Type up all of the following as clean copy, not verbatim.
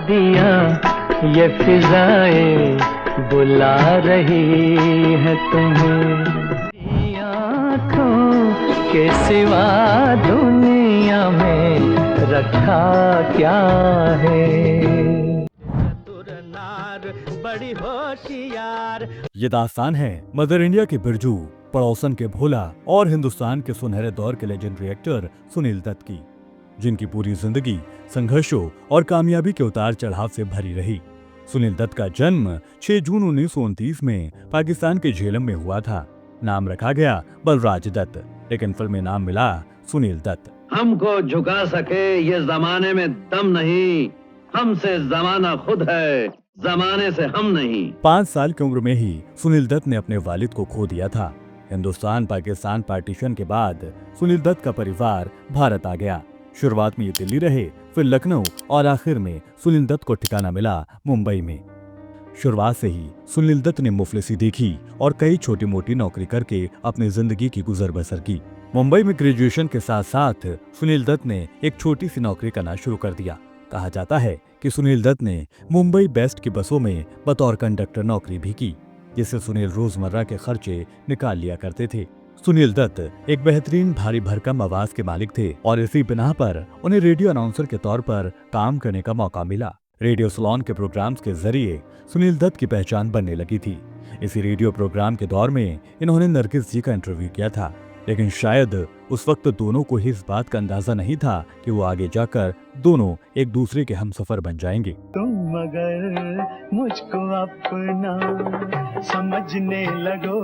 दिया ये फिजाएं बुला रही है तुम्हें, आँखों के सिवा दुनिया में रखा क्या है। बड़ी होशियार। ये दास्तान है मदर इंडिया के बिरजू, पड़ोसन के भोला और हिंदुस्तान के सुनहरे दौर के लेजेंडरी एक्टर सुनील दत्त की, जिनकी पूरी जिंदगी संघर्षों और कामयाबी के उतार चढ़ाव से भरी रही। सुनील दत्त का जन्म 6 जून 1929 में पाकिस्तान के झेलम में हुआ था। नाम रखा गया बलराज दत्त, लेकिन फिल्म में नाम मिला सुनील दत्त। हमको झुका सके ये जमाने में दम नहीं, हमसे जमाना खुद है, जमाने से हम नहीं। 5 साल की उम्र में ही सुनील दत्त ने अपने वालिद को खो दिया था। हिंदुस्तान पाकिस्तान पार्टीशन के बाद सुनील दत्त का परिवार भारत आ गया। शुरुआत में ये दिल्ली रहे, फिर लखनऊ और आखिर में सुनील दत्त को ठिकाना मिला मुंबई में। शुरुआत से ही सुनील दत्त ने मुफलिसी देखी और कई छोटी मोटी नौकरी करके अपनी जिंदगी की गुजर बसर की। मुंबई में ग्रेजुएशन के साथ साथ सुनील दत्त ने एक छोटी सी नौकरी करना शुरू कर दिया। कहा जाता है कि सुनील दत्त ने मुंबई बेस्ट की बसों में बतौर कंडक्टर नौकरी भी की, जिससे सुनील रोजमर्रा के खर्चे निकाल लिया करते थे। सुनील दत्त एक बेहतरीन भारी भरकम आवाज के मालिक थे और इसी बिना पर उन्हें रेडियो अनाउंसर के तौर पर काम करने का मौका मिला। रेडियो सलोन के प्रोग्राम्स के जरिए सुनील दत्त की पहचान बनने लगी थी। इसी रेडियो प्रोग्राम के दौर में इन्होंने नरगिस जी का इंटरव्यू किया था, लेकिन शायद उस वक्त दोनों को ही इस बात का अंदाजा नहीं था कि वो आगे जाकर दोनों एक दूसरे के हमसफर बन जाएंगे। तुम अगर मुझको अपना समझने लगो,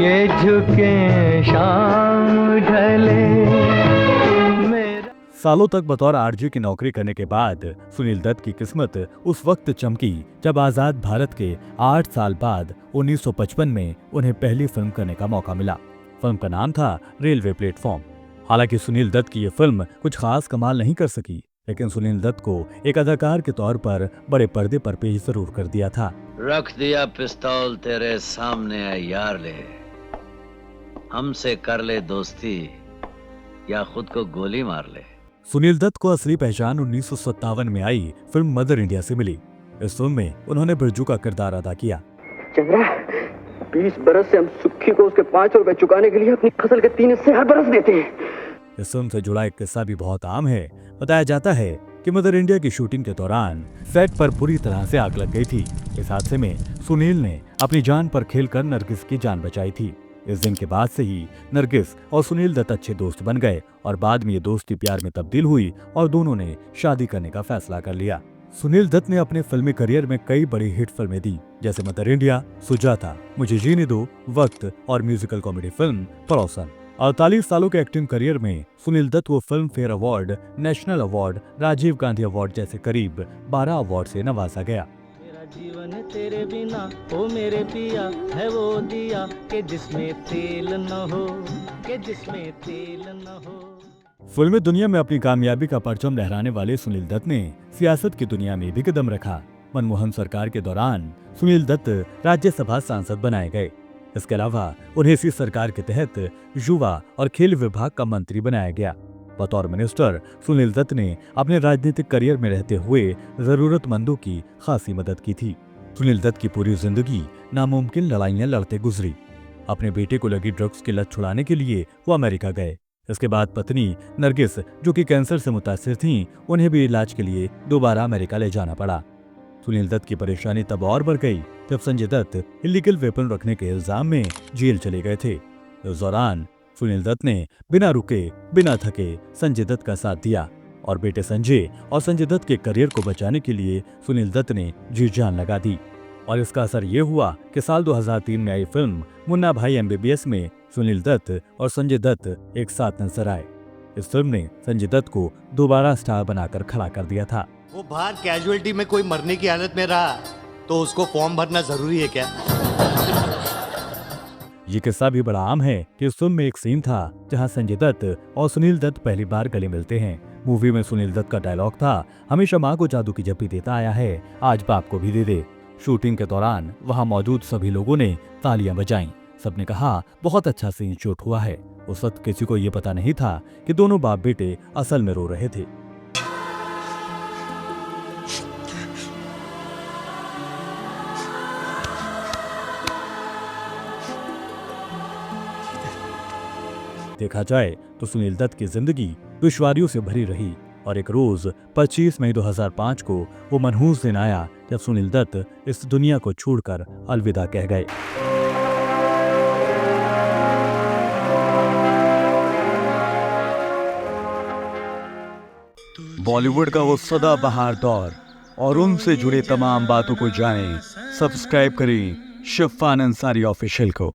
ये झुके शाम ढले। सालों तक बतौर आरजे की नौकरी करने के बाद सुनील दत्त की किस्मत उस वक्त चमकी जब आजाद भारत के 8 साल बाद 1955 में उन्हें पहली फिल्म करने का मौका मिला। फिल्म का नाम था रेलवे प्लेटफॉर्म। हालांकि सुनील दत्त की ये फिल्म कुछ खास कमाल नहीं कर सकी, लेकिन सुनील दत्त को एक अदाकार के तौर पर बड़े पर्दे पर पेश जरूर कर दिया था। रख दिया पिस्तौल तेरे सामने है यार, ले हमसे कर ले दोस्ती या खुद को गोली मार ले। सुनील दत्त को असली पहचान 1957 में आई फिल्म मदर इंडिया से मिली। इस फिल्म में उन्होंने बिरजू का किरदार अदा किया। चंद्रा, 20 बरस से हम सुखी को उसके 5 रुपए चुकाने के लिए अपनी फसल के 3 हिस्से हर बरस देते हैं। इस फिल्म से जुड़ा एक किस्सा भी बहुत आम है। बताया जाता है कि मदर इंडिया की शूटिंग के दौरान सेट पर पूरी तरह से आग लग गई थी। इस हादसे में सुनील ने अपनी जान पर खेलकर नरगिस की जान बचाई थी। इस दिन के बाद से ही नरगिस और सुनील दत्त अच्छे दोस्त बन गए और बाद में ये दोस्ती प्यार में तब्दील हुई और दोनों ने शादी करने का फैसला कर लिया। सुनील दत्त ने अपने फिल्मी करियर में कई बड़ी हिट फिल्में दी, जैसे मदर इंडिया, सुजाता, मुझे जीने दो, वक्त और म्यूजिकल कॉमेडी फिल्म पड़ोसन। 48 सालों के एक्टिंग करियर में सुनील दत्त को Filmfare award, national award, Rajiv Gandhi award जैसे करीब 12 अवार्ड से नवाजा गया। जीवन तेरे बिना ओ मेरे पिया है वो दिया कि जिसमें तेल न हो, कि जिसमें तेल न हो। फिल्मी दुनिया में अपनी कामयाबी का परचम लहराने वाले सुनील दत्त ने सियासत की दुनिया में भी कदम रखा। मनमोहन सरकार के दौरान सुनील दत्त राज्यसभा सांसद बनाए गए। इसके अलावा उन्हें इसी सरकार के तहत युवा और खेल विभाग का मंत्री बनाया गया। बतौर मिनिस्टर सुनील दत्त ने अपने राजनीतिक करियर में रहते हुए जरूरतमंदों की खासी मदद की थी। सुनील दत्त की पूरी जिंदगी नामुमकिन लड़ाइयां लड़ते गुजरी। अपने बेटे को लगी ड्रग्स की लत छुड़ाने के लिए वो अमेरिका गए। इसके बाद पत्नी नरगिस, जो कि कैंसर से मुतासिर थीं, उन्हें भी इलाज के लिए दोबारा अमेरिका ले जाना पड़ा। सुनील दत्त की परेशानी तब और बढ़ गई जब संजय दत्त इलीगल वेपन रखने के इल्जाम में जेल चले गए थे। इस दौरान सुनील दत्त ने बिना रुके बिना थके संजय दत्त का साथ दिया और बेटे संजय और संजय दत्त के करियर को बचाने के लिए सुनील दत्त ने जी जान लगा दी। और इसका असर ये हुआ कि साल 2003 में आई फिल्म मुन्ना भाई एमबीबीएस में सुनील दत्त और संजय दत्त एक साथ नजर आए। इस फिल्म ने संजय दत्त को दोबारा स्टार बनाकर खड़ा कर दिया था। वो बाहर कैजुअलिटी में कोई मरने की हालत में रहा तो उसको फॉर्म भरना जरूरी है क्या? ये किस्सा भी बड़ा आम है कि इस फिल्म में एक सीन था जहां संजय दत्त और सुनील दत्त पहली बार गले मिलते हैं। मूवी में सुनील दत्त का डायलॉग था, हमेशा माँ को जादू की जप्पी देता आया है, आज बाप को भी दे दे। शूटिंग के दौरान वहां मौजूद सभी लोगों ने तालियां बजाईं। सबने कहा बहुत अच्छा सीन शूट हुआ है। उस वक्त किसी को ये पता नहीं था कि दोनों बाप बेटे असल में रो रहे थे। देखा जाए तो सुनील दत्त की जिंदगी दुश्वारियों से भरी रही और एक रोज 25 मई 2005 को वो मनहूस दिन आया जब सुनील दत्त इस दुनिया को छोड़कर अलविदा कह गए। बॉलीवुड का वो सदाबहार दौर और उनसे जुड़े तमाम बातों को जानें, सब्सक्राइब करें शिफ़ान अंसारी ऑफिशियल को।